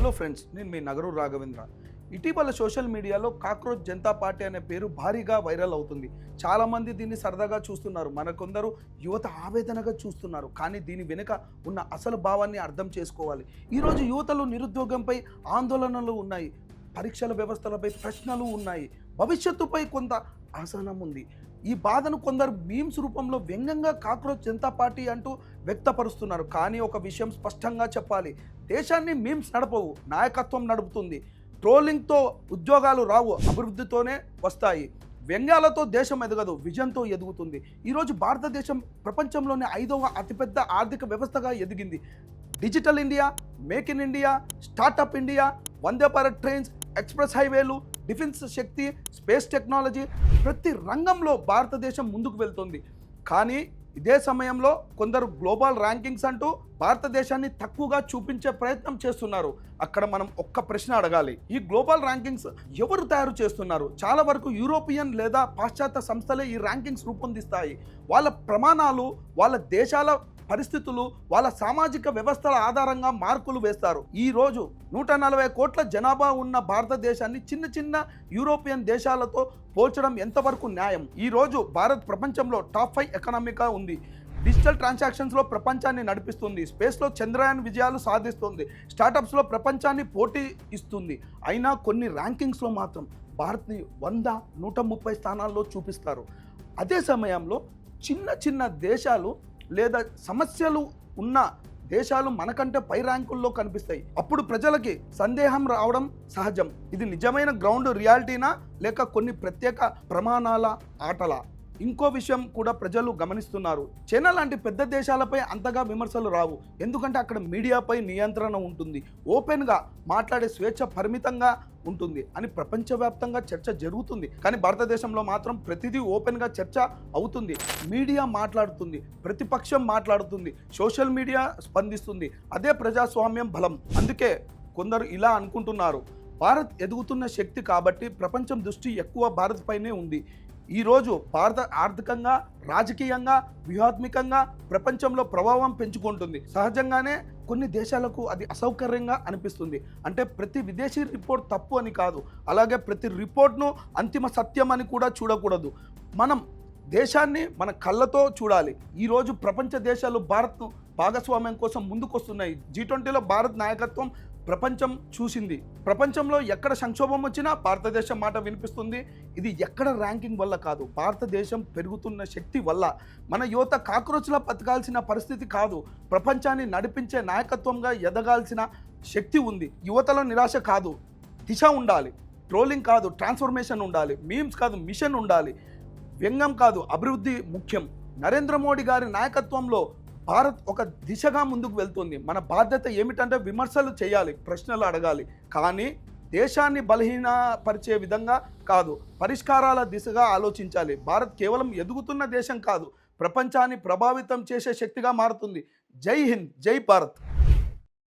Hello friends, నేను మీ నగరు రాఘవేంద్ర. ఇటీవల social మీడియాలో కాక్రోచ్ జనతా పార్టీ అనే పేరు భారీగా వైరల్ అవుతుంది. చాలామంది దీన్ని సరదాగా చూస్తున్నారు, మరికొందరు యువత ఆవేదనగా చూస్తున్నారు. కానీ దీని వెనుక ఉన్న అసలు భావాన్ని అర్థం చేసుకోవాలి. ఈరోజు యువతలో నిరుద్యోగంపై ఆందోళనలు ఉన్నాయి, పరీక్షల వ్యవస్థలపై ప్రశ్నలు ఉన్నాయి, భవిష్యత్తుపై కొంత అసహనం ఉంది. ఈ బాధను కొందరు మీమ్స్ రూపంలో వ్యంగ్యంగా కాక్రోచ్ జనతా పార్టీ అంటూ వ్యక్తపరుస్తున్నారు. కానీ ఒక విషయం స్పష్టంగా చెప్పాలి, దేశాన్ని మీమ్స్ నడపవు, నాయకత్వం నడుపుతుంది. ట్రోలింగ్తో ఉద్యోగాలు రావు, అభివృద్ధితోనే వస్తాయి. వ్యంగ్యాలతో దేశం ఎదగదు, విజన్తో ఎదుగుతుంది. ఈరోజు భారతదేశం ప్రపంచంలోనే 5వ అతిపెద్ద ఆర్థిక వ్యవస్థగా ఎదిగింది. Digital India, make in India, startup India, Vande Bharat trains, express హైవేలు, డిఫెన్స్ శక్తి, స్పేస్ టెక్నాలజీ, ప్రతి రంగంలో భారతదేశం ముందుకు వెళ్తుంది. కానీ ఇదే సమయంలో కొందరు గ్లోబల్ ర్యాంకింగ్స్ అంటూ భారతదేశాన్ని తక్కువగా చూపించే ప్రయత్నం చేస్తున్నారు. అక్కడ మనం ఒక్క ప్రశ్న అడగాలి, ఈ గ్లోబల్ ర్యాంకింగ్స్ ఎవరు తయారు చేస్తున్నారు? చాలా వరకు యూరోపియన్ లేదా పాశ్చాత్య సంస్థలే ఈ ర్యాంకింగ్స్ రూపొందిస్తాయి. వాళ్ళ ప్రమాణాలు, వాళ్ళ దేశాల పరిస్థితులు, వాళ్ళ సామాజిక వ్యవస్థల ఆధారంగా మార్కులు వేస్తారు. ఈ రోజు 140 కోట్ల జనాభా ఉన్న భారతదేశాన్ని చిన్న చిన్న యూరోపియన్ దేశాలతో పోల్చడం ఎంతవరకు న్యాయం? ఈ రోజు భారత్ ప్రపంచంలో టాప్ 5 ఎకనామీగా ఉంది. డిజిటల్ ట్రాన్సాక్షన్స్లో ప్రపంచాన్ని నడిపిస్తుంది, స్పేస్లో చంద్రయాన్ విజయాలు సాధిస్తుంది, స్టార్టప్స్లో ప్రపంచాన్ని పోటీ ఇస్తుంది. అయినా కొన్ని ర్యాంకింగ్స్లో మాత్రం భారత్ని 100, 130 స్థానాల్లో చూపిస్తారు. అదే సమయంలో చిన్న చిన్న దేశాలు లేదా సమస్యలు ఉన్న దేశాలు మనకంటే పై ర్యాంకుల్లో కనిపిస్తాయి. అప్పుడు ప్రజలకి సందేహం రావడం సహజం. ఇది నిజమైన గ్రౌండ్ రియాలిటీనా లేక కొన్ని ప్రత్యేక ప్రమాణాల ఆటలా? ఇంకో విషయం కూడా ప్రజలు గమనిస్తున్నారు. చైనా లాంటి పెద్ద దేశాలపై అంతగా విమర్శలు రావు, ఎందుకంటే అక్కడ మీడియాపై నియంత్రణ ఉంటుంది, ఓపెన్గా మాట్లాడే స్వేచ్ఛ పరిమితంగా ఉంటుంది అని ప్రపంచవ్యాప్తంగా చర్చ జరుగుతుంది. కానీ భారతదేశంలో మాత్రం ప్రతిదీ ఓపెన్గా చర్చ అవుతుంది. మీడియా మాట్లాడుతుంది, ప్రతిపక్షం మాట్లాడుతుంది, సోషల్ మీడియా స్పందిస్తుంది. అదే ప్రజాస్వామ్యం బలం. అందుకే కొందరు ఇలా అనుకుంటున్నారు, భారత్ ఎదుగుతున్న శక్తి కాబట్టి ప్రపంచం దృష్టి ఎక్కువ భారత్ పైనే ఉంది. ఈరోజు భారత ఆర్థికంగా, రాజకీయంగా, వ్యూహాత్మకంగా ప్రపంచంలో ప్రభావం పెంచుకుంటుంది. సహజంగానే కొన్ని దేశాలకు అది అసౌకర్యంగా అనిపిస్తుంది. అంటే ప్రతి విదేశీ రిపోర్ట్ తప్పు అని కాదు, అలాగే ప్రతి రిపోర్ట్ను అంతిమ సత్యం అని కూడా చూడకూడదు. మనం దేశాన్ని మన కళ్ళతో చూడాలి. ఈరోజు ప్రపంచ దేశాలు భారత్ను భాగస్వామ్యం కోసం ముందుకొస్తున్నాయి. G20లో భారత్ నాయకత్వం ప్రపంచం చూసింది. ప్రపంచంలో ఎక్కడ సంక్షోభం వచ్చినా భారతదేశం మాట వినిపిస్తుంది. ఇది ఎక్కడ ర్యాంకింగ్ వల్ల కాదు, భారతదేశం పెరుగుతున్న శక్తి వల్ల. మన యువత కాక్రోచ్లా బతకాల్సిన పరిస్థితి కాదు, ప్రపంచాన్ని నడిపించే నాయకత్వంగా ఎదగాల్సిన శక్తి ఉంది. యువతలో నిరాశ కాదు, దిశ ఉండాలి. ట్రోలింగ్ కాదు, ట్రాన్స్ఫర్మేషన్ ఉండాలి. మీమ్స్ కాదు, మిషన్ ఉండాలి. వ్యంగ్యం కాదు, అభివృద్ధి ముఖ్యం. నరేంద్ర మోడీ గారి నాయకత్వంలో భారత్ ఒక దిశగా ముందుకు వెళ్తుంది. మన బాధ్యత ఏమిటంటే విమర్శలు చేయాలి, ప్రశ్నలు అడగాలి, కానీ దేశాన్ని బలహీనపరిచే విధంగా కాదు, పరిష్కారాల దిశగా ఆలోచించాలి. భారత్ కేవలం ఎదుగుతున్న దేశం కాదు, ప్రపంచాన్ని ప్రభావితం చేసే శక్తిగా మారుతుంది. జై హింద్, జై భారత్.